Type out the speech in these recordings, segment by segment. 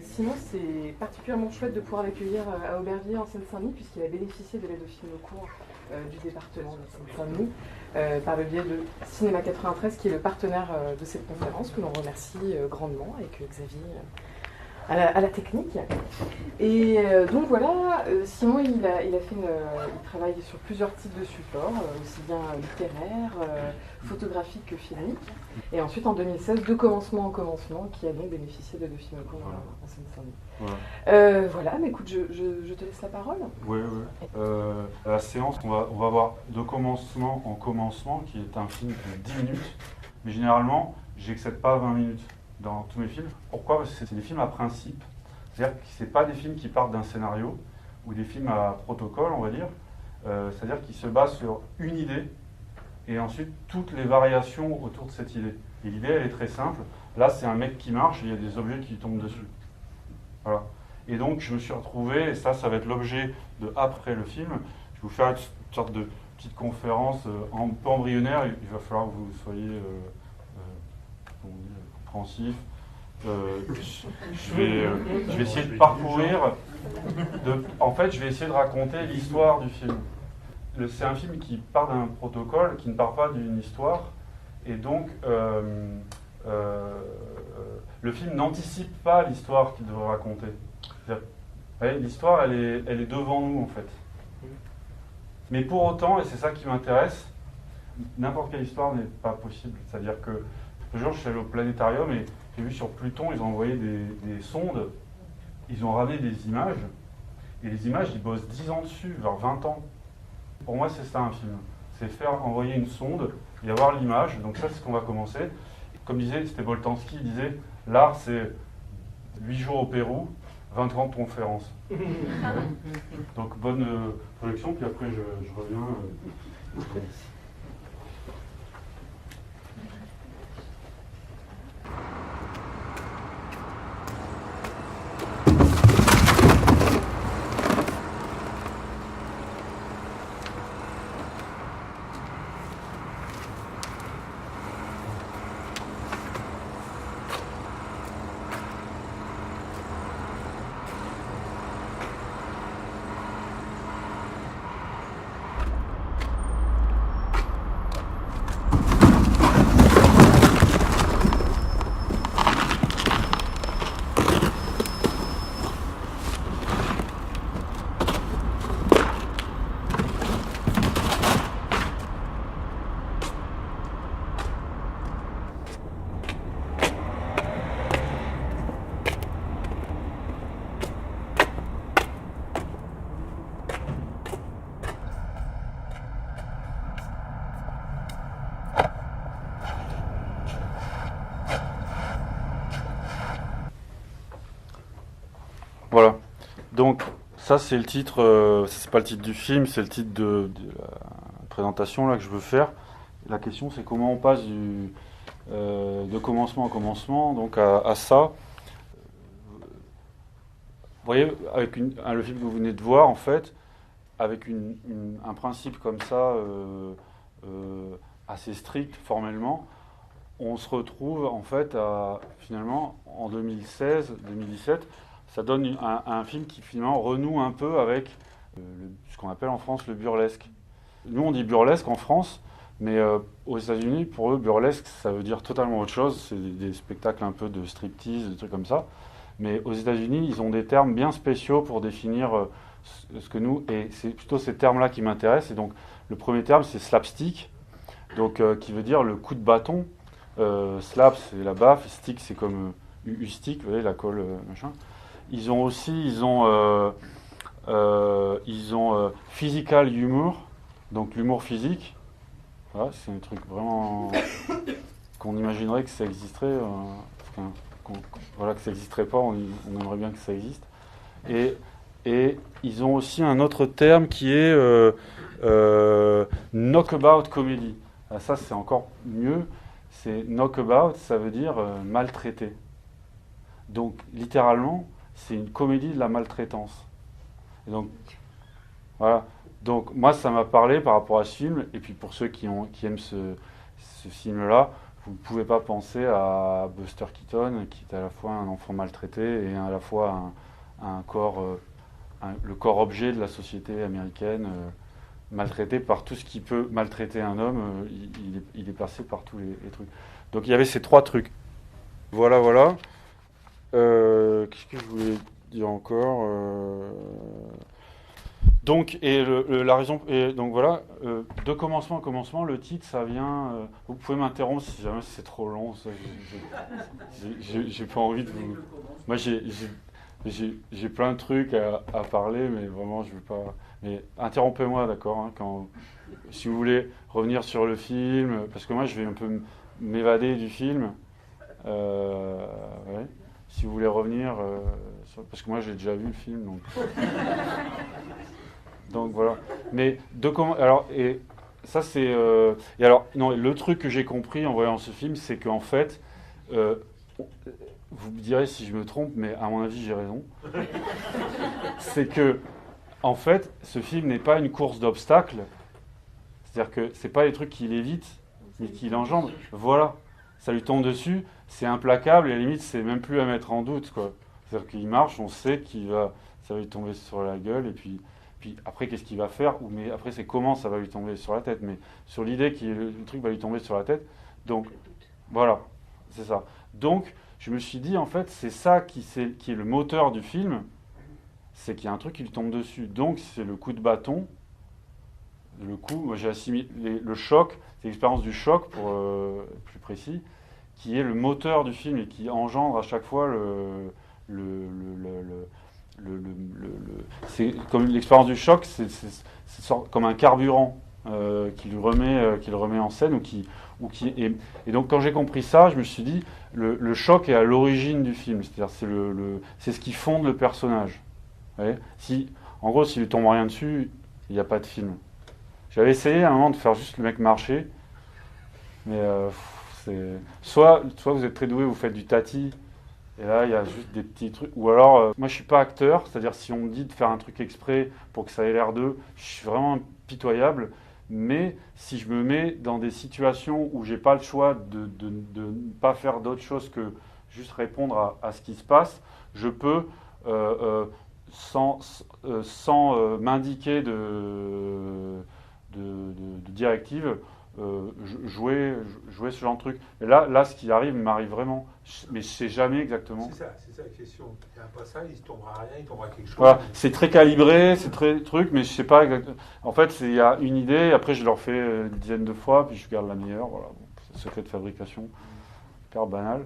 Sinon, c'est particulièrement chouette de pouvoir l'accueillir à Aubervilliers en Seine-Saint-Denis, puisqu'il a bénéficié de l'aide au film court du département de Seine-Saint-Denis par le biais de Cinéma 93, qui est le partenaire de cette conférence, que l'on remercie grandement, avec Xavier à la technique. Et donc voilà, Simon il travaille sur plusieurs types de supports, aussi bien littéraires, photographiques que filmiques. Et ensuite en 2016, De commencement en commencement, qui a donc bénéficié de deux films courts en Seine-Saint-Denis. Voilà, mais écoute, je te laisse la parole. Oui. La séance, on va voir De commencement en commencement, qui est un film de 10 minutes, mais généralement, j'excède pas 20 minutes dans tous mes films. Pourquoi ? Parce que c'est des films à principe. C'est-à-dire que ce n'est pas des films qui partent d'un scénario ou des films à protocole, on va dire. C'est-à-dire qu'ils se basent sur une idée et ensuite toutes les variations autour de cette idée. Et l'idée, elle est très simple. Là, c'est un mec qui marche et il y a des objets qui tombent dessus. Voilà. Et donc, je me suis retrouvé, et ça va être l'objet de après le film. Je vais vous faire une sorte de petite conférence un peu embryonnaire. Il va falloir que vous soyez compréhensif. Je vais essayer de parcourir. En fait, je vais essayer de raconter l'histoire du film. C'est un film qui part d'un protocole, qui ne part pas d'une histoire. Et donc, le film n'anticipe pas l'histoire qu'il devrait raconter. L'histoire, elle est devant nous, en fait. Mais pour autant, et c'est ça qui m'intéresse, n'importe quelle histoire n'est pas possible. C'est-à-dire que, le jour, je suis allé au planétarium et j'ai vu sur Pluton, ils ont envoyé des sondes, ils ont ramené des images, et les images, ils bossent 10 ans dessus, vers 20 ans. Pour moi, c'est ça un film. C'est faire envoyer une sonde et avoir l'image. Donc ça, c'est ce qu'on va commencer. Comme disait, c'était Boltanski, il disait, l'art, c'est 8 jours au Pérou, 20 ans de conférence. Donc bonne projection, puis après je reviens. Voilà. Donc, ça, c'est le titre, c'est pas le titre du film, c'est le titre de la présentation là, que je veux faire. La question, c'est comment on passe de commencement à commencement, donc à ça. Vous voyez, avec le film que vous venez de voir, en fait, avec un principe comme ça, assez strict formellement, on se retrouve en fait finalement en 2016-2017. Ça donne un film qui finalement renoue un peu avec ce qu'on appelle en France le burlesque. Nous on dit burlesque en France, mais aux États-Unis, pour eux, burlesque, ça veut dire totalement autre chose. C'est des spectacles un peu de striptease, des trucs comme ça. Mais aux États-Unis, ils ont des termes bien spéciaux pour définir ce que nous... Et c'est plutôt ces termes-là qui m'intéressent. Et donc le premier terme, c'est slapstick, donc, qui veut dire le coup de bâton. Slap, c'est la baffe, stick, c'est comme stick, vous voyez, la colle, machin. Ils ont physical humor, donc l'humour physique. Voilà, c'est un truc vraiment qu'on imaginerait que ça existerait, voilà, que ça n'existerait pas, on aimerait bien que ça existe. Et ils ont aussi un autre terme qui est knockabout comedy. Alors ça, c'est encore mieux. C'est knockabout, ça veut dire maltraité. Donc, littéralement, c'est une comédie de la maltraitance. Et donc, voilà. Donc, moi, ça m'a parlé par rapport à ce film. Et puis, pour ceux qui aiment ce film-là, vous ne pouvez pas penser à Buster Keaton, qui est à la fois un enfant maltraité et à la fois un corps, le corps objet de la société américaine, maltraité par tout ce qui peut maltraiter un homme. Il est passé par tous les trucs. Donc il y avait ces 3 trucs. Voilà. Qu'est-ce que je voulais dire encore Donc, et la raison, et donc voilà, de commencement à commencement, le titre, ça vient. Vous pouvez m'interrompre si jamais c'est trop long. J'ai pas envie de vous. Moi, j'ai plein de trucs à parler, mais vraiment, je veux pas. Mais interrompez-moi, d'accord, hein, si vous voulez revenir sur le film, parce que moi, je vais un peu m'évader du film. Ouais. Si vous voulez revenir, parce que moi, j'ai déjà vu le film, donc. Donc voilà. Mais alors, et ça c'est et alors non, le truc que j'ai compris en voyant ce film, c'est qu'en fait, vous me direz si je me trompe, mais à mon avis j'ai raison. C'est que en fait, ce film n'est pas une course d'obstacles. C'est-à-dire que c'est pas les trucs qu'il évite, mais qu'il enjambe. Voilà, ça lui tombe dessus, c'est implacable et à la limite c'est même plus à mettre en doute, quoi. C'est-à-dire qu'il marche, on sait ça va lui tomber sur la gueule et puis après, qu'est-ce qu'il va faire? Mais après, c'est comment ça va lui tomber sur la tête. Mais sur l'idée que le truc va lui tomber sur la tête. Donc, voilà, c'est ça. Donc, je me suis dit, en fait, c'est ça qui est le moteur du film. C'est qu'il y a un truc qui lui tombe dessus. Donc, c'est le coup de bâton. Le coup, moi j'ai assimilé le choc, c'est l'expérience du choc, pour être plus précis, qui est le moteur du film et qui engendre à chaque fois c'est comme l'expérience du choc, c'est comme un carburant qui le remet en scène et donc quand j'ai compris ça, je me suis dit le choc est à l'origine du film, c'est-à-dire c'est ce qui fonde le personnage. En gros, s'il ne tombe rien dessus, il n'y a pas de film. J'avais essayé à un moment de faire juste le mec marcher, mais soit vous êtes très doué, vous faites du tati. Et là, il y a juste des petits trucs. Ou alors, moi, je suis pas acteur, c'est-à-dire si on me dit de faire un truc exprès pour que ça ait l'air d'eux, je suis vraiment pitoyable. Mais si je me mets dans des situations où j'ai pas le choix de ne pas faire d'autre chose que juste répondre à ce qui se passe, je peux, sans m'indiquer de directive, jouer ce genre de truc. Et là, ce qui m'arrive vraiment. Mais je sais jamais exactement. C'est ça la question. Il y a un passage, il ne tombera rien, il tombera quelque chose. Voilà, c'est très calibré, c'est très truc, mais je sais pas exactement. En fait, il y a une idée, après je leur fais une dizaine de fois, puis je garde la meilleure. Voilà, c'est secret de fabrication, hyper banal.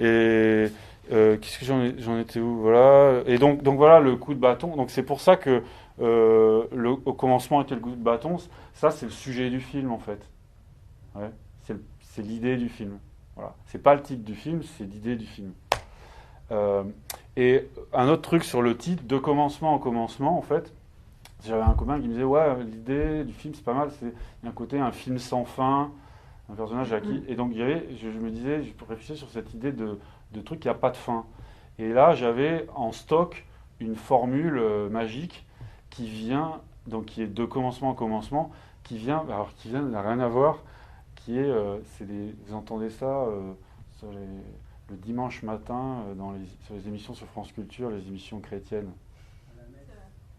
Et qu'est-ce que j'en étais où? Voilà. Et donc voilà le coup de bâton. Donc c'est pour ça que au commencement était le coup de bâton. Ça, c'est le sujet du film en fait. Ouais, c'est l'idée du film. Voilà. C'est pas le titre du film, c'est l'idée du film. Et un autre truc sur le titre, de commencement en commencement, en fait, j'avais un copain qui me disait ouais, l'idée du film c'est pas mal, il y a un côté un film sans fin, un personnage à qui. Et donc je me disais, je réfléchissais sur cette idée de truc qui a pas de fin. Et là, j'avais en stock une formule magique qui vient, donc qui est de commencement en commencement, qui n'a rien à voir. Qui est, vous entendez ça le dimanche matin sur les émissions sur France Culture, les émissions chrétiennes.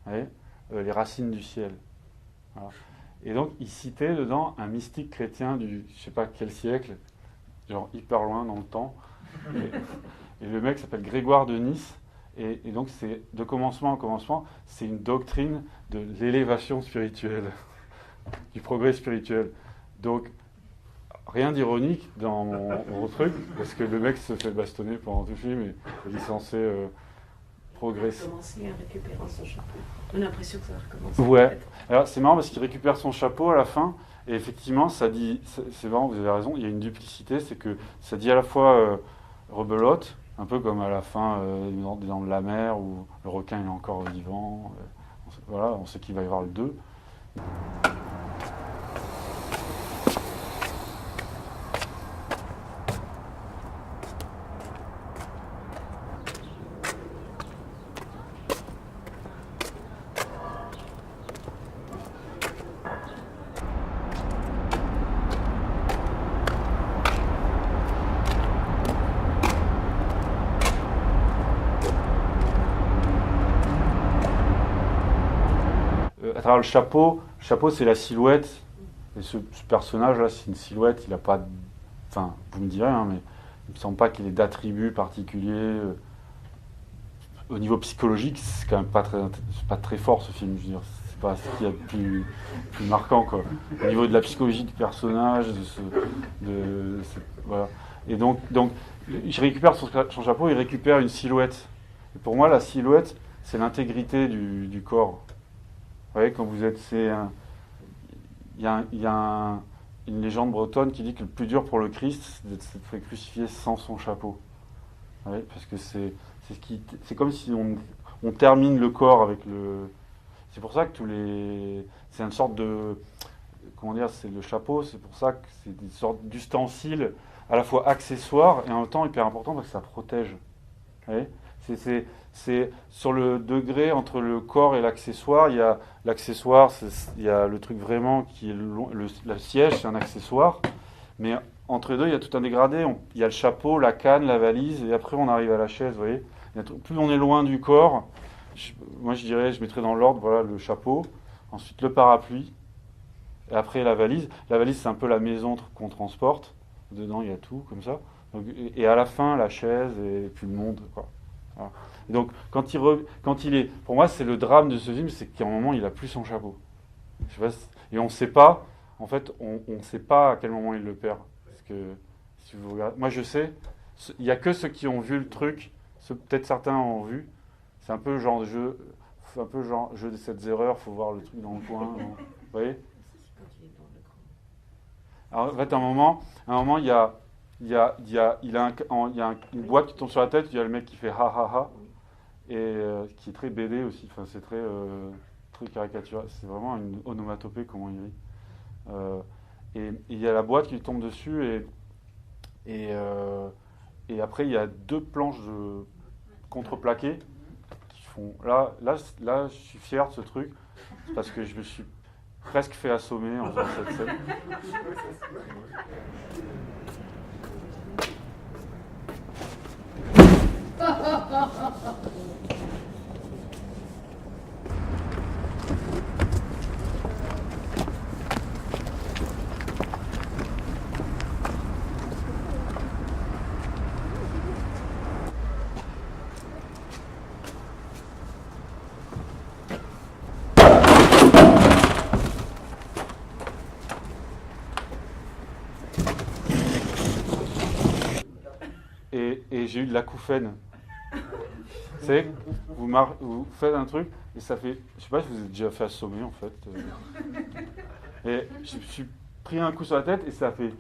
Ouais, les racines du ciel. Voilà. Et donc, il citait dedans un mystique chrétien du, je sais pas quel siècle, genre hyper loin dans le temps. Et le mec s'appelle Grégoire de Nice. Et donc, c'est de commencement en commencement, c'est une doctrine de l'élévation spirituelle, du progrès spirituel. Donc, rien d'ironique dans mon truc, parce que le mec se fait bastonner pendant tout le film et il est censé progresser. Commencer en récupérant son chapeau. On a l'impression que ça va recommencer. Ouais. Alors c'est marrant parce qu'il récupère son chapeau à la fin, et effectivement, ça dit, c'est marrant, vous avez raison, il y a une duplicité, c'est que ça dit à la fois rebelote, un peu comme à la fin des Dents de la Mer, où le requin il est encore vivant. Voilà, on sait qu'il va y avoir le 2. travers le chapeau c'est la silhouette, et ce personnage-là, c'est une silhouette, il a pas... Enfin, vous me direz, hein, mais il ne me semble pas qu'il ait d'attributs particuliers. Au niveau psychologique, c'est quand même pas très fort, ce film, je veux dire. C'est pas ce qu'il y a de plus marquant, quoi. Au niveau de la psychologie du personnage, voilà. Et donc, il récupère son chapeau, il récupère une silhouette. Et pour moi, la silhouette, c'est l'intégrité du corps. Vous voyez, quand vous êtes... Il y a une légende bretonne qui dit que le plus dur pour le Christ, c'est d'être crucifié sans son chapeau. Vous voyez, parce que c'est comme si on termine le corps avec le... C'est pour ça que c'est une sorte de... Comment dire, c'est le chapeau, c'est pour ça que c'est des sortes d'ustensiles à la fois accessoires et en même temps hyper important parce que ça protège. Vous voyez, c'est sur le degré entre le corps et l'accessoire. Il y a l'accessoire, il y a le truc vraiment qui est le siège, c'est un accessoire. Mais entre les deux, il y a tout un dégradé. Il y a le chapeau, la canne, la valise, et après on arrive à la chaise. Vous voyez, plus on est loin du corps, moi je mettrais dans l'ordre, voilà, le chapeau, ensuite le parapluie, et après la valise. La valise, c'est un peu la maison qu'on transporte. Dedans, il y a tout comme ça. Donc, et à la fin, la chaise et puis le monde, quoi. Voilà. Et donc, quand il est... Pour moi, c'est le drame de ce film, c'est qu'à un moment, il n'a plus son chapeau. Je sais pas et on ne sait pas, en fait, on ne sait pas à quel moment il le perd. Parce que, si vous regardez... Moi, je sais, il n'y a que ceux qui ont vu le truc, peut-être certains ont vu. C'est un peu genre de jeu, jeu de cette erreur, il faut voir le truc dans le coin. Vous voyez ? Alors, en fait, à un moment, il y a une boîte qui tombe sur la tête, il y a le mec qui fait ha ha ha, et qui est très BD aussi, enfin, c'est très caricatural, c'est vraiment une onomatopée comment il rit. Et il y a la boîte qui tombe dessus, et après il y a 2 planches de contreplaqué qui font... Là, je suis fier de ce truc, parce que je me suis presque fait assommer en faisant cette scène. Et j'ai eu de l'acouphène. Vous savez, vous faites un truc et ça fait... Je sais pas si vous êtes déjà fait assommer en fait. Et je me suis pris un coup sur la tête et ça fait...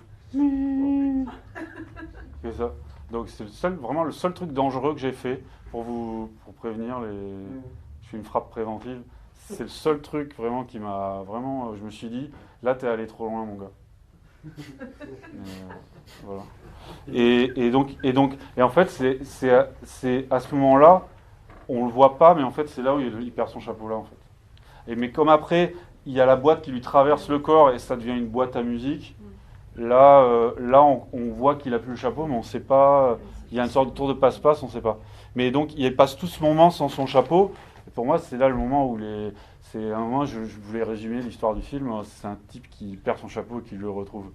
C'est ça. Donc c'est vraiment le seul truc dangereux que j'ai fait pour prévenir les... Je fais une frappe préventive. C'est le seul truc vraiment qui m'a... Vraiment, je me suis dit, là t'es allé trop loin mon gars. Voilà. Et en fait, c'est à ce moment-là, on le voit pas, mais en fait, c'est là où il perd son chapeau là, en fait. Mais comme après, il y a la boîte qui lui traverse le corps et ça devient une boîte à musique. Là, on voit qu'il a plus le chapeau, mais on sait pas. Il y a une sorte de tour de passe-passe, on sait pas. Mais donc, il passe tout ce moment sans son chapeau. Et pour moi, c'est là le moment où c'est un moment. Je voulais résumer l'histoire du film. C'est un type qui perd son chapeau et qui le retrouve.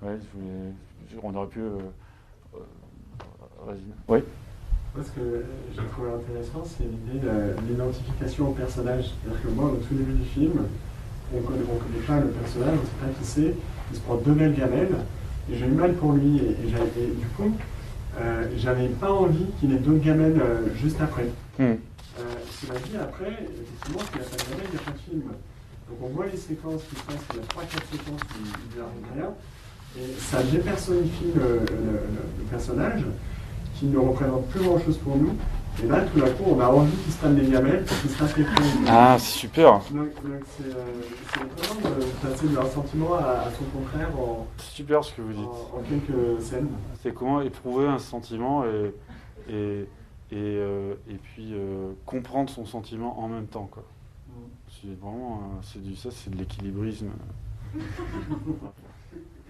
Ouais, on aurait pu résumer. Oui. Moi, ce que j'ai trouvé intéressant, c'est l'idée de l'identification au personnage. C'est-à-dire que moi, au tout début du film, on ne connaît pas le personnage, on ne sait pas qui c'est. Il se prend 2 belles gamelles, et j'ai eu mal pour lui. Et du coup, j'avais pas envie qu'il ait d'autres gamelles juste après. Cela dit, après, effectivement, s'il n'y a pas de gamelles, il n'y a pas de film. Donc on voit les séquences qui se passent, il y a 3-4 séquences où il n'y arrive rien. Et ça dépersonnifie le personnage, qui ne représente plus grand-chose pour nous. Et là, tout d'un coup, on a envie qu'il se prenne des gamelles pour qu'il se fasse les films. Ah, c'est super. Donc c'est vraiment de passer d'un sentiment à son contraire c'est super ce que vous dites. En quelques scènes. C'est comment éprouver un sentiment et puis comprendre son sentiment en même temps, quoi. C'est vraiment c'est de l'équilibrisme.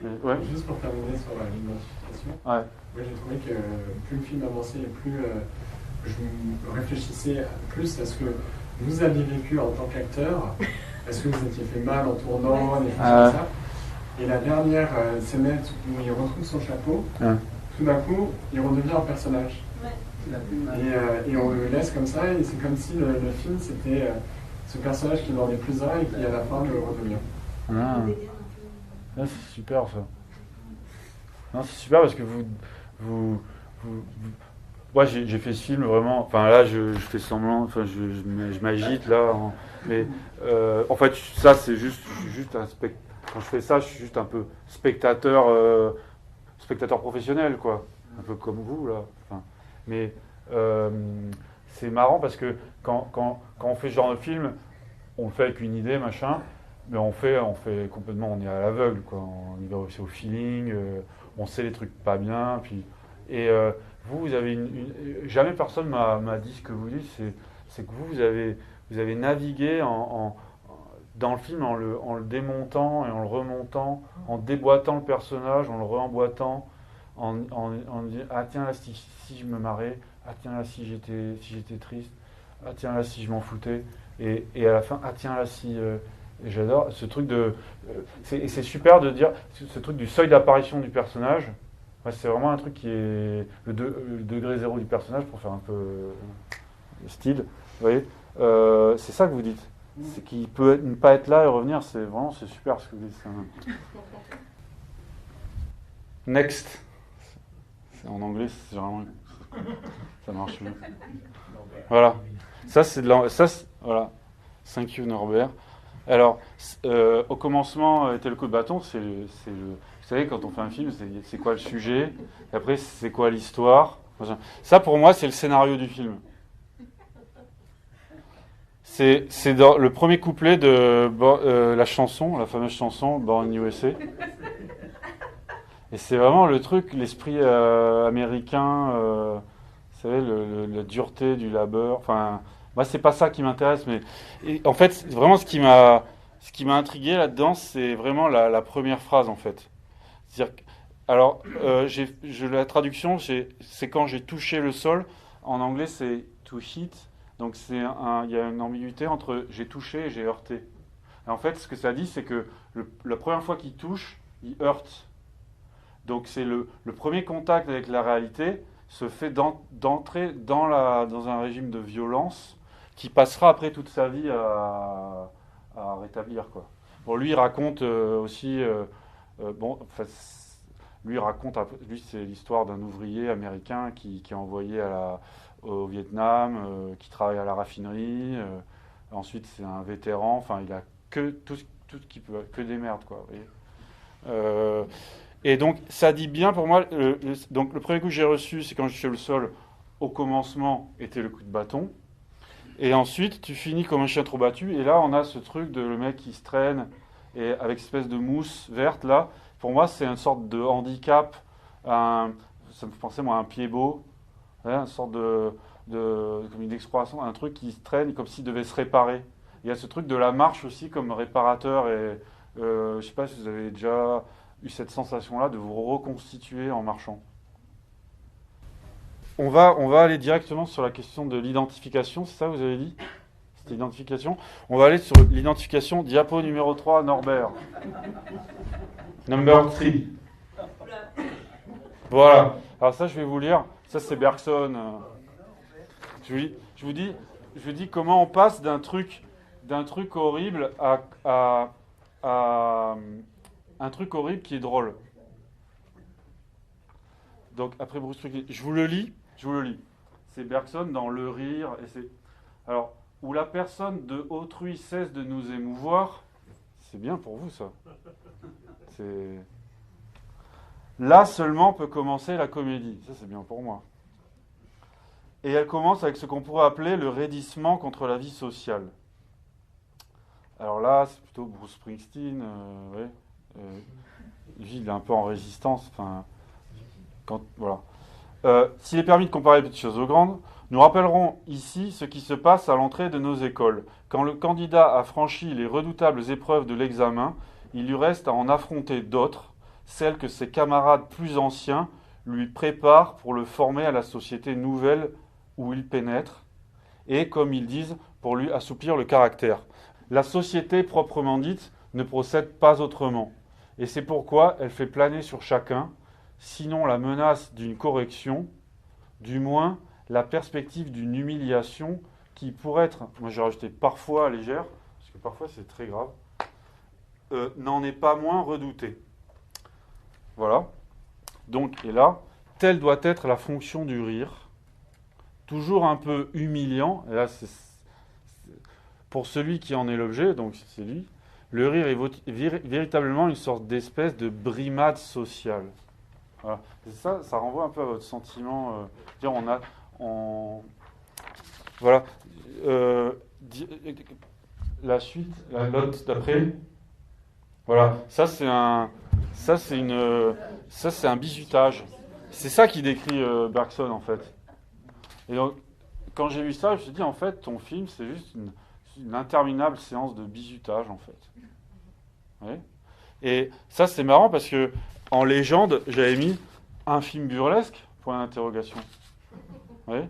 Ouais. Juste pour terminer sur l'identification, ouais. Moi j'ai trouvé que plus le film avançait et plus je réfléchissais plus à ce que vous aviez vécu en tant qu'acteur est-ce que vous étiez fait mal en tournant, des choses comme ça. Et la dernière scénette où il retrouve son chapeau, tout d'un coup, il redevient un personnage. Et on le laisse comme ça, et c'est comme si le film c'était ce personnage qui n'en est plus un et qui à la fin le redevient. C'est super ça. Non, c'est super parce que moi j'ai fait ce film vraiment. Enfin là, je fais semblant. Enfin, je m'agite là. Mais en fait, ça c'est juste un spectacle. Quand je fais ça, je suis juste un peu spectateur professionnel, quoi. Un peu comme vous là. Enfin, mais c'est marrant parce que quand on fait ce genre de film, on le fait avec une idée, machin. Mais on fait complètement, on est à l'aveugle, quoi. On y va aussi au feeling, on sait les trucs pas bien. Puis, vous avez jamais personne m'a dit ce que vous dites, c'est que vous avez navigué dans le film en le démontant et en le remontant, en déboîtant le personnage, en le remboîtant, en disant ah tiens là si je me marrais, ah tiens là si j'étais triste, ah tiens là si je m'en foutais, et à la fin ah tiens là si et j'adore ce truc de c'est super de dire ce truc du seuil d'apparition du personnage. Ouais, c'est vraiment un truc qui est le degré zéro du personnage pour faire un peu style, vous voyez. C'est ça que vous dites. C'est qu'il peut ne pas être là et revenir, c'est super ce que vous dites. Next. En anglais, c'est généralement ça marche mieux. Voilà. Ça c'est voilà. Thank you Norbert. Alors, au commencement était le coup de bâton, vous savez, quand on fait un film, c'est quoi le sujet, et après c'est quoi l'histoire. Ça pour moi c'est le scénario du film. C'est dans le premier couplet de la chanson, la fameuse chanson Born in USA. Et c'est vraiment le truc, l'esprit américain, vous savez, la dureté du labeur. Enfin, moi, c'est pas ça qui m'intéresse, mais en fait, vraiment, ce qui m'a intrigué là-dedans, c'est vraiment la première phrase, en fait. C'est-à-dire, alors, la traduction, c'est quand j'ai touché le sol. En anglais, c'est to hit. Donc il y a une ambiguïté entre j'ai touché et j'ai heurté. Et en fait, ce que ça dit, c'est que la première fois qu'il touche, il heurte. Donc c'est le premier contact avec la réalité se fait d'entrer dans un régime de violence qui passera après toute sa vie à rétablir, quoi. Bon, lui, il raconte aussi... lui, c'est l'histoire d'un ouvrier américain qui est envoyé au Vietnam, qui travaille à la raffinerie. Ensuite, c'est un vétéran. Enfin, il a que tout ce qu'il peut, que des merdes, quoi. Vous voyez. Et donc, ça dit bien pour moi. Donc, le premier coup que j'ai reçu, c'est quand je suis sur le sol. Au commencement, était le coup de bâton. Et ensuite, tu finis comme un chien trop battu. Et là, on a ce truc de le mec qui se traîne et avec une espèce de mousse verte là. Pour moi, c'est une sorte de handicap. Ça me fait penser moi à un pied beau. Ouais, une sorte comme une exploration, un truc qui se traîne comme s'il devait se réparer. Il y a ce truc de la marche aussi comme réparateur et je ne sais pas si vous avez déjà eu cette sensation-là de vous reconstituer en marchant. On va aller directement sur la question de l'identification, c'est ça que vous avez dit ? C'était l'identification. On va aller sur l'identification, diapo numéro 3, Norbert. Number 3. Voilà. Alors ça, je vais vous lire. Ça, c'est Bergson. Je vous dis comment on passe d'un truc horrible à un truc horrible qui est drôle. Donc, après Bruce Strickland, je vous le lis. C'est Bergson dans Le Rire. Alors, où la personne de autrui cesse de nous émouvoir, c'est bien pour vous, ça. Là seulement peut commencer la comédie. Ça, c'est bien pour moi. Et elle commence avec ce qu'on pourrait appeler le raidissement contre la vie sociale. Alors là, c'est plutôt Bruce Springsteen. Lui, il est un peu en résistance. Enfin, voilà. S'il est permis de comparer les petites choses aux grandes, nous rappellerons ici ce qui se passe à l'entrée de nos écoles. Quand le candidat a franchi les redoutables épreuves de l'examen, il lui reste à en affronter d'autres, celles que ses camarades plus anciens lui préparent pour le former à la société nouvelle où il pénètre, et, comme ils disent, pour lui assouplir le caractère. la société proprement dite ne procède pas autrement. Et c'est pourquoi elle fait planer sur chacun, sinon la menace d'une correction, du moins la perspective d'une humiliation qui pourrait être, moi j'ai rajouté parfois légère, parce que parfois c'est très grave, n'en est pas moins redoutée. Voilà. Donc, et là, telle doit être la fonction du rire, toujours un peu humiliant, et là c'est pour celui qui en est l'objet, donc c'est lui, le rire est véritablement une sorte d'espèce de brimade sociale. Voilà. Et ça renvoie un peu à votre sentiment. Voilà. La suite, la note d'après. Voilà. Ça c'est un bizutage. C'est ça qui décrit Bergson en fait. Et donc, quand j'ai vu ça, je me suis dit en fait, ton film c'est juste une interminable séance de bizutage en fait. Oui. Et ça c'est marrant parce que en légende, j'avais mis un film burlesque, point d'interrogation. Oui.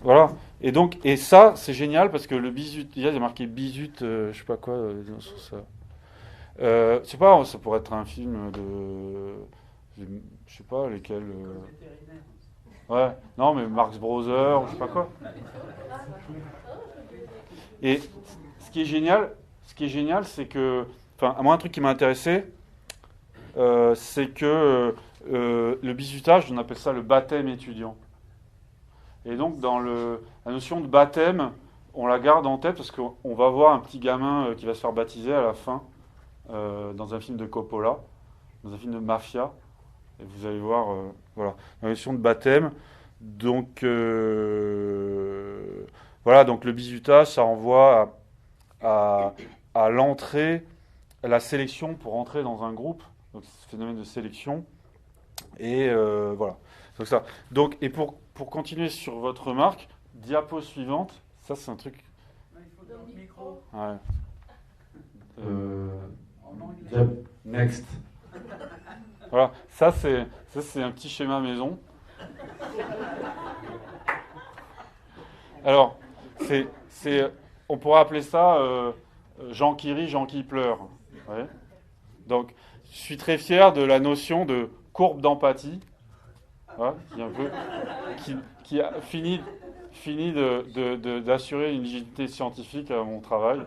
Voilà. Et donc, et ça, c'est génial parce que le bisut, il y a marqué bisut, je sais pas quoi, sur ça. Je sais pas, ça pourrait être un film de, je sais pas lesquels. Ouais, non, mais Marx Brothers, je sais pas quoi. Et ce qui est génial, c'est que, enfin, moi un truc qui m'a intéressé, c'est que le bizutage, on appelle ça le baptême étudiant. Et donc, dans la notion de baptême, on la garde en tête parce qu'on va voir un petit gamin qui va se faire baptiser à la fin dans un film de Coppola, dans un film de mafia. Et vous allez voir, voilà, la notion de baptême. Donc, voilà, donc le bizutage, ça renvoie à l'entrée, à la sélection pour entrer dans un groupe. Donc, c'est ce phénomène de sélection. Et voilà. Donc, ça. Donc, et pour continuer sur votre remarque, diapo suivante, ça c'est un truc. Non, il faut dans le micro. Ouais. En anglais. Next. Voilà, ça c'est un petit schéma maison. Alors, on pourrait appeler ça Jean qui rit, Jean qui pleure. Ouais. Donc, je suis très fier de la notion de courbe d'empathie, voilà, qui a fini d'assurer une légitimité scientifique à mon travail.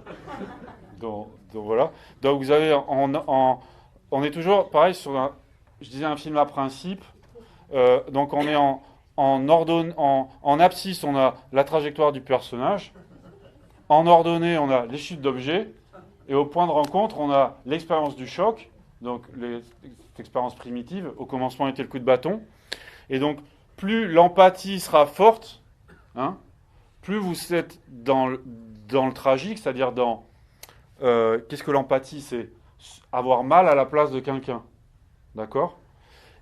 Donc voilà. Donc vous avez on est toujours pareil sur je disais un film à principe. Donc on est en abscisse, on a la trajectoire du personnage. En ordonnée, on a les chutes d'objets. Et au point de rencontre, on a l'expérience du choc, donc cette expérience primitive. Au commencement était le coup de bâton. Et donc, plus l'empathie sera forte, hein, plus vous êtes dans le tragique, c'est-à-dire dans... qu'est-ce que l'empathie? C'est avoir mal à la place de quelqu'un. D'accord?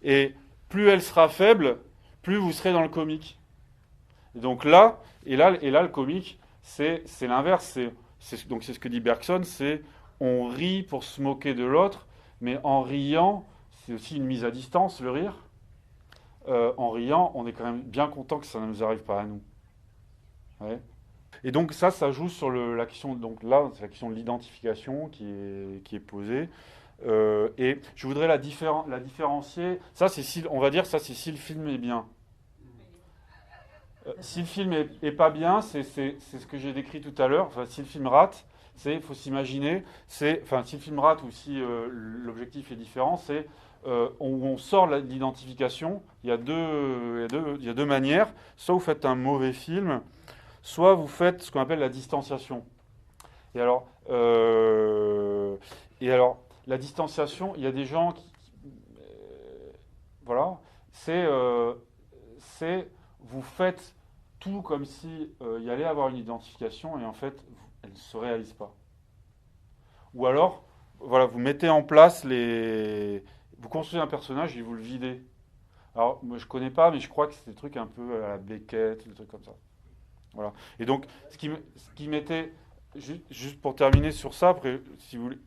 Et plus elle sera faible, plus vous serez dans le comique. Et donc là, le comique, c'est l'inverse. Donc c'est ce que dit Bergson, c'est on rit pour se moquer de l'autre, mais en riant, c'est aussi une mise à distance, le rire. En riant, on est quand même bien content que ça ne nous arrive pas à nous. Ouais. Et donc ça joue sur la question. Donc là, c'est la question de l'identification qui est posée. Et je voudrais la différencier. Ça, on va dire, ça, c'est si le film est bien. Si le film est pas bien, c'est ce que j'ai décrit tout à l'heure. Enfin, si le film rate, il faut s'imaginer. Si le film rate ou si l'objectif est différent, c'est on sort de l'identification. Il y a deux manières. Soit vous faites un mauvais film, soit vous faites ce qu'on appelle la distanciation. Et alors, la distanciation, il y a des gens qui voilà, c'est vous faites tout comme si il y allait avoir une identification et en fait, elle ne se réalise pas. Ou alors, voilà, vous mettez en place vous construisez un personnage et vous le videz. Alors, moi, je connais pas, mais je crois que c'est des trucs un peu à la Beckett, des trucs comme ça. Voilà. Et donc, ce qui m'était... Juste pour terminer sur ça, après, si vous voulez...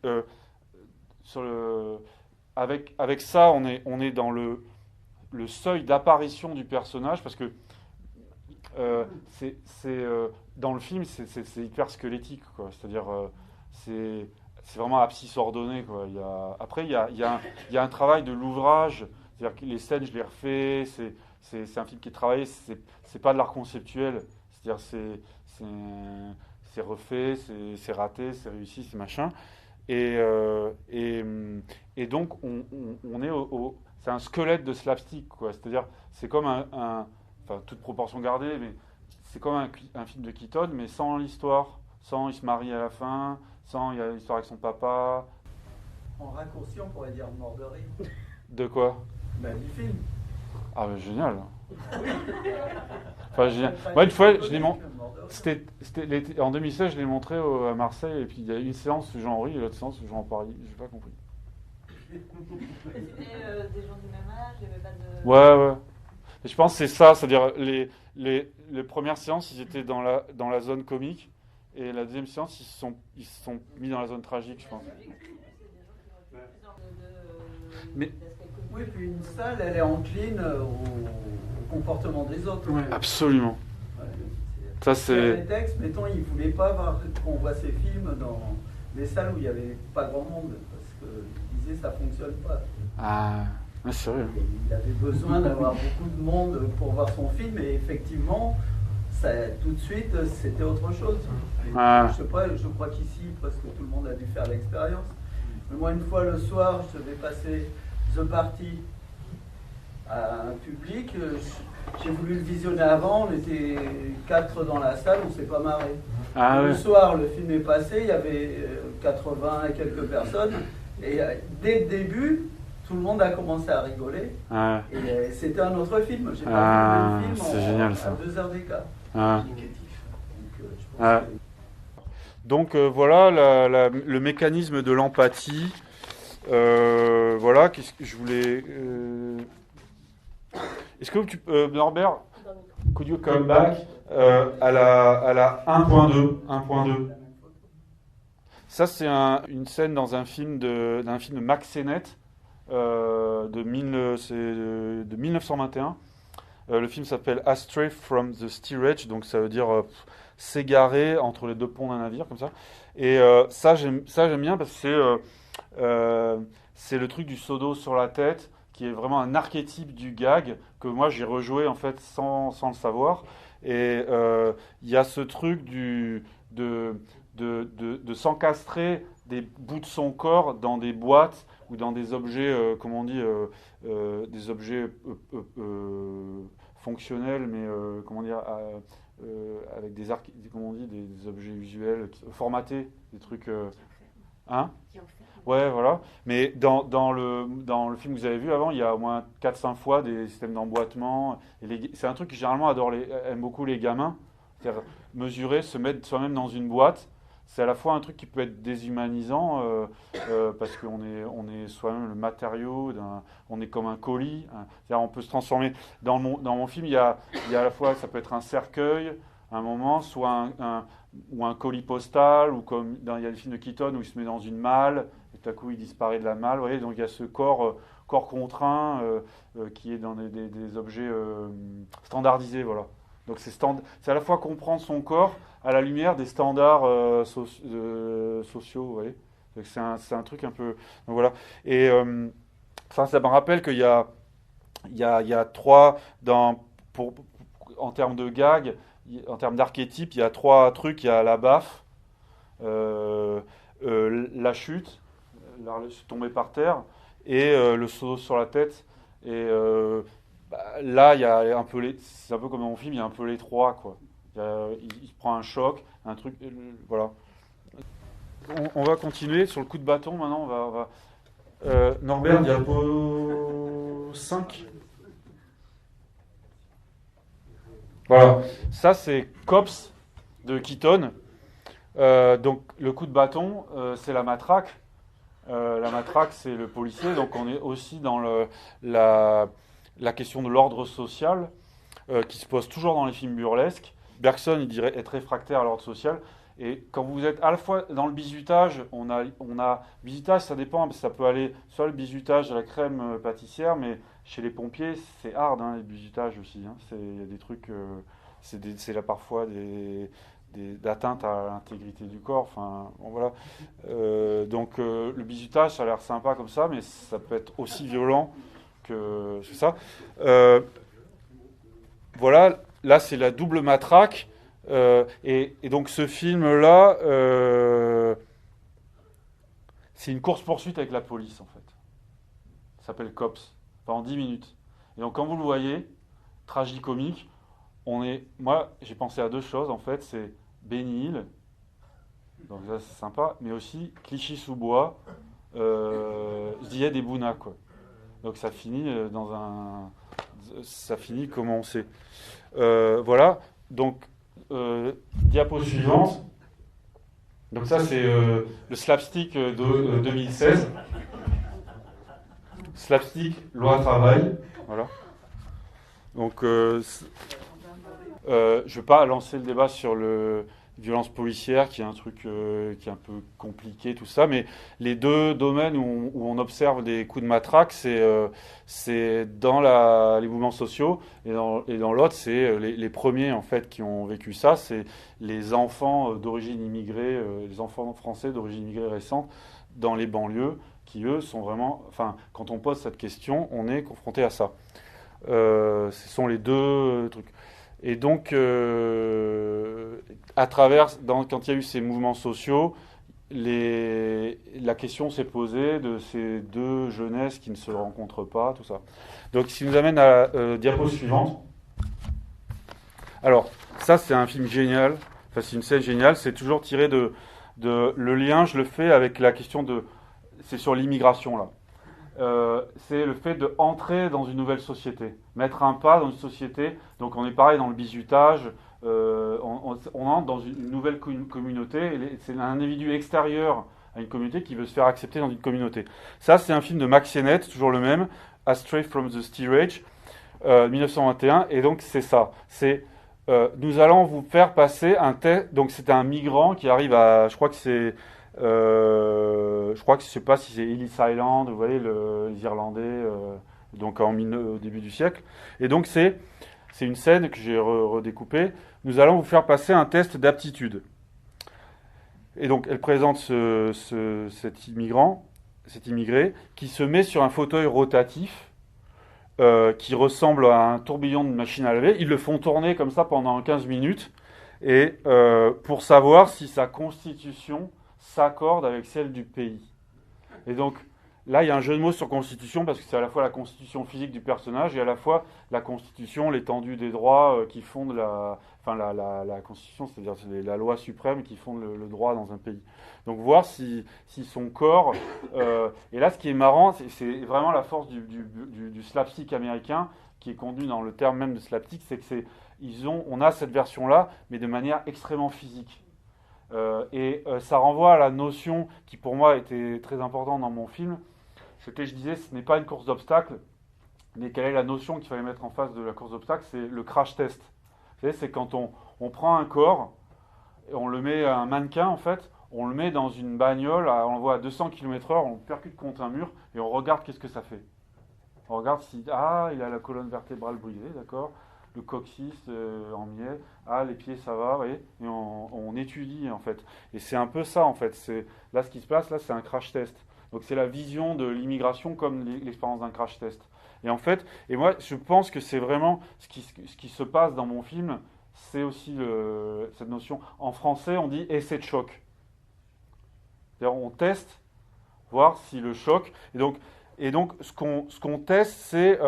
avec ça, on est dans le seuil d'apparition du personnage, parce que dans le film, c'est hyper squelettique, quoi. C'est-à-dire, c'est vraiment abscisse ordonnée, quoi. Après, il y a un travail de l'ouvrage. C'est-à-dire que les scènes, je les refais. C'est un film qui est travaillé. C'est pas de l'art conceptuel. C'est-à-dire, c'est refait, c'est raté, c'est réussi, c'est machin. Et donc, on est c'est un squelette de slapstick, quoi. C'est-à-dire, c'est comme enfin, toute proportion gardée, mais c'est comme un film de Keaton, mais sans l'histoire, sans il se marie à la fin, sans il y a l'histoire avec son papa. En raccourci, on pourrait dire mort de rire. De quoi? Du film. Ah, mais génial. Enfin, génial. Moi, une fois, je l'ai c'était en 2016, je l'ai montré à Marseille, et puis il y a une séance où j'en ris et l'autre séance où j'en parie. J'ai pas compris. C'était des gens du même âge, il n'y avait pas de... Ouais. Et je pense que c'est ça, c'est-à-dire les premières séances, ils étaient dans la zone comique, et la deuxième séance, ils se sont mis dans la zone tragique, je pense. Mais Oui, puis une salle, elle est encline au comportement des autres. Ouais. absolument. Ouais. Ça, Il y a c'est... des textes, mettons, ils ne voulaient pas qu'on voit ces films dans des salles où il n'y avait pas grand monde, parce qu'ils disaient ça ne fonctionne pas. Ah, sérieux. Et il avait besoin d'avoir beaucoup de monde pour voir son film, et effectivement, tout de suite, c'était autre chose. Et Ah. je sais pas, je crois qu'ici, presque tout le monde a dû faire l'expérience. Mais moi, une fois le soir, je devais passer The Party à un public. J'ai voulu le visionner avant, on était 4 dans la salle, on s'est pas marré. Ah, Le ouais. soir, le film est passé, il y avait 80 et quelques personnes. Et dès le début, tout le monde a commencé à rigoler. Ah, Et c'était un autre film. J'ai Ah, pas vu le même c'est film génial, ça. à 2 heures d'écart. ah. Donc, je pense Ah. que- Donc voilà le mécanisme de l'empathie. Voilà, qu'est-ce que je voulais... Est-ce que tu peux, Norbert, could you come back à la 1.2. Ça, c'est une scène dans d'un film de Max Sennett de 1921. Le film s'appelle Astray from the Steerage, donc ça veut dire s'égarer entre les deux ponts d'un navire, comme ça. Et ça, j'aime bien parce que c'est le truc du seau d'eau sur la tête, qui est vraiment un archétype du gag, que moi j'ai rejoué en fait sans le savoir. Et il y a ce truc de s'encastrer des bouts de son corps dans des boîtes ou dans des objets, comment on dit, des objets fonctionnels, mais comment dire, avec comment on dit, des objets visuels formatés, des trucs, hein? Ouais, voilà. Mais dans le film que vous avez vu avant, il y a au moins 4-5 fois des systèmes d'emboîtement. C'est un truc que généralement aiment beaucoup les gamins. C'est-à-dire mesurer, se mettre soi-même dans une boîte. C'est à la fois un truc qui peut être déshumanisant parce qu'on est soi-même le matériau, on est comme un colis. C'est-à-dire on peut se transformer. Dans mon film, il y a à la fois, ça peut être un cercueil, un moment, soit ou un colis postal, ou comme il y a des films de Keaton où il se met dans une malle, et tout à coup il disparaît de la malle. Vous voyez, donc il y a ce corps contraint qui est dans des objets standardisés, voilà. Donc c'est à la fois comprendre son corps à la lumière des standards sociaux, vous voyez. Donc c'est un truc un peu... Donc voilà. Et ça me rappelle qu'il y a 3... en termes de gags, en termes d'archétypes, il y a 3 trucs. Il y a la baffe, la chute, tomber par terre, et le saut sur la tête. Et... là, il y a un peu c'est un peu comme dans mon film, il y a un peu les 3, quoi. Il prend un choc, un truc, voilà. On va continuer sur le coup de bâton. Maintenant, on va Norbert, diapo 5. Voilà. Ça, c'est Cops de Keaton. Donc, le coup de bâton, c'est la matraque. La matraque, c'est le policier. Donc, on est aussi dans la question de l'ordre social qui se pose toujours dans les films burlesques. Bergson, il dirait être réfractaire à l'ordre social. Et quand vous êtes à la fois dans le bizutage, on a bizutage, ça dépend, ça peut aller soit le bizutage à la crème pâtissière, mais chez les pompiers, c'est hard, hein, les bizutages aussi. Hein. Il y a des trucs, c'est là parfois d'atteinte à l'intégrité du corps. Enfin, bon, voilà. Donc le bizutage, ça a l'air sympa comme ça, mais ça peut être aussi violent que c'est ça. Voilà, là c'est la double matraque. Et donc ce film-là, c'est une course-poursuite avec la police en fait. Ça s'appelle Cops, pendant 10 minutes. Et donc quand vous le voyez, tragicomique, moi j'ai pensé à deux choses en fait, c'est Benny Hill, donc ça c'est sympa, mais aussi Clichy-sous-Bois, Ziad et Bouna quoi. Donc ça finit ça finit comme on sait. Voilà, donc diapo suivante. Donc ça c'est le slapstick de 2016. Slapstick, loi travail. Voilà. Donc je ne vais pas lancer le débat sur le violence policière, qui est un truc qui est un peu compliqué, tout ça, mais les deux domaines où on observe des coups de matraque, c'est dans les mouvements sociaux, et dans l'autre, c'est les premiers en fait qui ont vécu ça, c'est les enfants d'origine immigrée, les enfants français d'origine immigrée récente dans les banlieues, qui eux sont vraiment, enfin, quand on pose cette question, on est confronté à ça. Ce sont les deux trucs. Et donc, à travers, quand il y a eu ces mouvements sociaux, la question s'est posée de ces deux jeunesses qui ne se rencontrent pas, tout ça. Donc, ce qui nous amène à la diapo suivante. Alors, ça, c'est un film génial. Enfin, c'est une scène géniale. C'est toujours tiré de le lien, je le fais avec la question c'est sur l'immigration, là. C'est le fait d'entrer dans une nouvelle société, mettre un pas dans une société. Donc on est pareil dans le bizutage, on entre dans une nouvelle communauté, et c'est un individu extérieur à une communauté qui veut se faire accepter dans une communauté. Ça c'est un film de Max Sennett, toujours le même, Astray from the Steerage, 1921, et donc c'est ça, nous allons vous faire passer un test. Donc c'est un migrant qui arrive je crois que je sais pas si c'est Ellis Island, vous voyez, les Irlandais, donc au début du siècle. Et donc c'est une scène que j'ai redécoupée. Nous allons vous faire passer un test d'aptitude. Et donc elle présente cet immigré, qui se met sur un fauteuil rotatif, qui ressemble à un tourbillon de machine à laver. Ils le font tourner comme ça pendant 15 minutes, et pour savoir si sa constitution s'accorde avec celle du pays. Et donc, là, il y a un jeu de mots sur constitution, parce que c'est à la fois la constitution physique du personnage et à la fois la constitution, l'étendue des droits qui fondent la constitution, c'est-à-dire c'est la loi suprême qui fonde le droit dans un pays. Donc, voir si son corps... et là, ce qui est marrant, c'est vraiment la force du slapstick américain, qui est contenu dans le terme même de slapstick, c'est que on a cette version-là, mais de manière extrêmement physique. Ça renvoie à la notion qui pour moi était très importante dans mon film. C'était, je disais, ce n'est pas une course d'obstacles, mais quelle est la notion qu'il fallait mettre en face de la course d'obstacles? C'est le crash test. Vous savez, c'est quand on prend un corps et on le met à un mannequin en fait, on le met dans une bagnole, on l'envoie à 200 km/h, on le percute contre un mur et on regarde qu'est-ce que ça fait. On regarde si il a la colonne vertébrale brisée, d'accord, le coccyx en miel, les pieds ça va, vous voyez, et on étudie en fait. Et c'est un peu ça en fait, là ce qui se passe là, c'est un crash test. Donc c'est la vision de l'immigration comme l'expérience d'un crash test. Et en fait, et moi je pense que c'est vraiment ce qui se passe dans mon film, c'est aussi cette notion. En français on dit essai de choc. C'est-à-dire on teste, voir si le choc, et donc ce qu'on teste c'est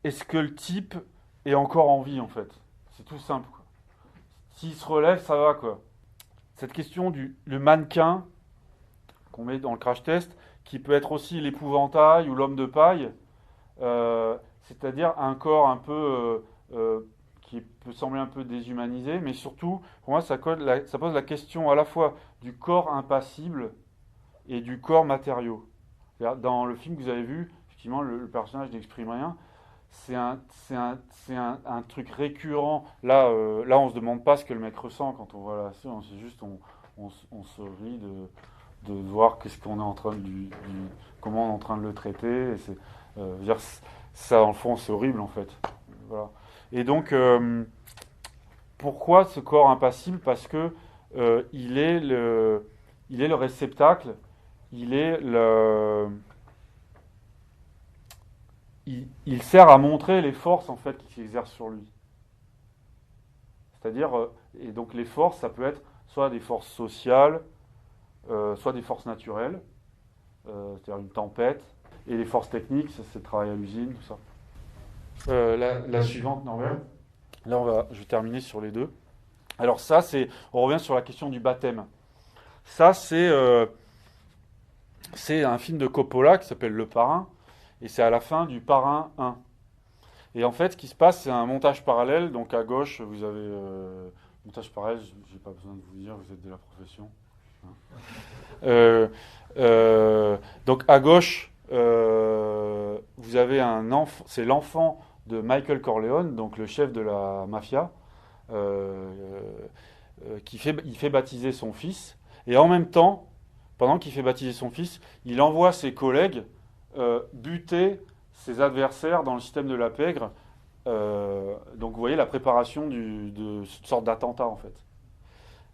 est-ce que le type est encore en vie, en fait? C'est tout simple, quoi. S'il se relève, ça va, quoi. Cette question le mannequin qu'on met dans le crash test, qui peut être aussi l'épouvantail ou l'homme de paille, c'est-à-dire un corps un peu qui peut sembler un peu déshumanisé, mais surtout, pour moi, ça pose la question à la fois du corps impassible et du corps matériau. Dans le film que vous avez vu, effectivement, le personnage n'exprime rien. C'est un truc récurrent. Là, on se demande pas ce que le mec ressent quand on voit la scène. C'est juste, on se rit de voir qu'est-ce qu'on est en train comment on est en train de le traiter. Dire, ça, dans le fond, c'est horrible, en fait. Voilà. Et donc, pourquoi ce corps impassible? Parce que il est le réceptacle, il sert à montrer les forces, en fait, qui s'exercent sur lui. C'est-à-dire, et donc les forces, ça peut être soit des forces sociales, soit des forces naturelles, c'est-à-dire une tempête, et les forces techniques, ça, c'est le travail à l'usine, tout ça. La suivante, Norbert. Là, je vais terminer sur les deux. Alors ça, on revient sur la question du baptême. Ça, c'est un film de Coppola qui s'appelle Le Parrain, et c'est à la fin du Parrain 1. Et en fait, ce qui se passe, c'est un montage parallèle. Donc à gauche, vous avez montage parallèle. J'ai pas besoin de vous dire, vous êtes de la profession. Donc à gauche, vous avez un enfant. C'est l'enfant de Michael Corleone, donc le chef de la mafia, il fait baptiser son fils. Et en même temps, pendant qu'il fait baptiser son fils, il envoie ses collègues buter ses adversaires dans le système de la pègre. Donc vous voyez la préparation de cette sorte d'attentat, en fait.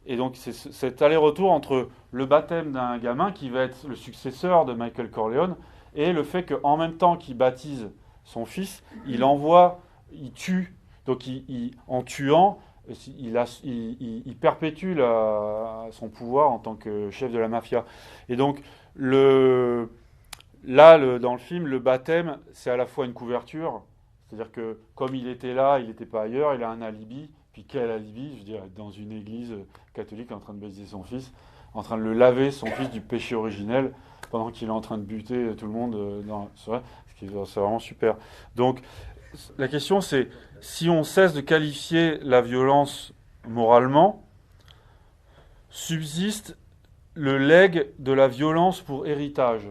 Et donc c'est cet aller-retour entre le baptême d'un gamin qui va être le successeur de Michael Corleone et le fait qu'en même temps qu'il baptise son fils, il tue. Donc en tuant, il perpétue son pouvoir en tant que chef de la mafia. Et donc dans le film, le baptême, c'est à la fois une couverture, c'est-à-dire que comme il était là, il n'était pas ailleurs, il a un alibi. Puis quel alibi? Je veux dire, dans une église catholique en train de baptiser son fils, en train de le laver, son fils, du péché originel, pendant qu'il est en train de buter tout le monde. C'est vraiment super. Donc la question, c'est si on cesse de qualifier la violence moralement, subsiste le legs de la violence pour héritage.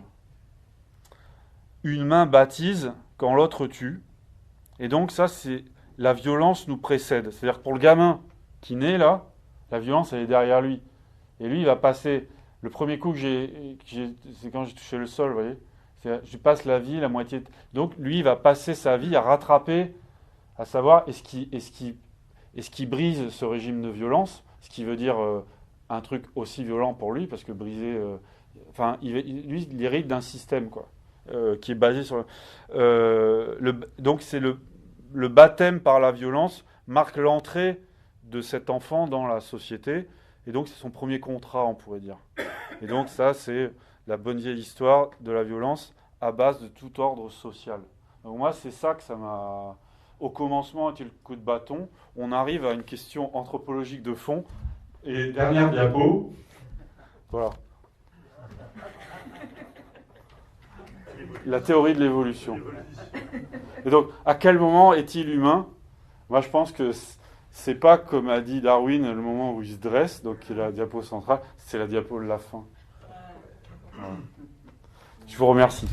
Une main baptise quand l'autre tue. Et donc ça, c'est la violence nous précède. C'est-à-dire que pour le gamin qui naît là, la violence, elle est derrière lui. Et lui, il va passer... Le premier coup que c'est quand j'ai touché le sol, vous voyez. Je passe la vie, la moitié... Donc lui, il va passer sa vie à rattraper, à savoir, est-ce qu'il brise ce régime de violence, ce qui veut dire un truc aussi violent pour lui, parce que briser... lui, il hérite d'un système, quoi. Qui est basé sur... donc c'est le baptême par la violence marque l'entrée de cet enfant dans la société, et donc c'est son premier contrat, on pourrait dire. Et donc ça, c'est la bonne vieille histoire de la violence à base de tout ordre social. Donc moi, c'est ça que ça m'a... Au commencement, était le coup de bâton. On arrive à une question anthropologique de fond. Et dernière diapo. Voilà. La théorie de l'évolution. Et donc, à quel moment est-il humain? Moi, je pense que c'est pas, comme a dit Darwin, le moment où il se dresse, donc qui est la diapo centrale, c'est la diapo de la fin. Voilà. Je vous remercie.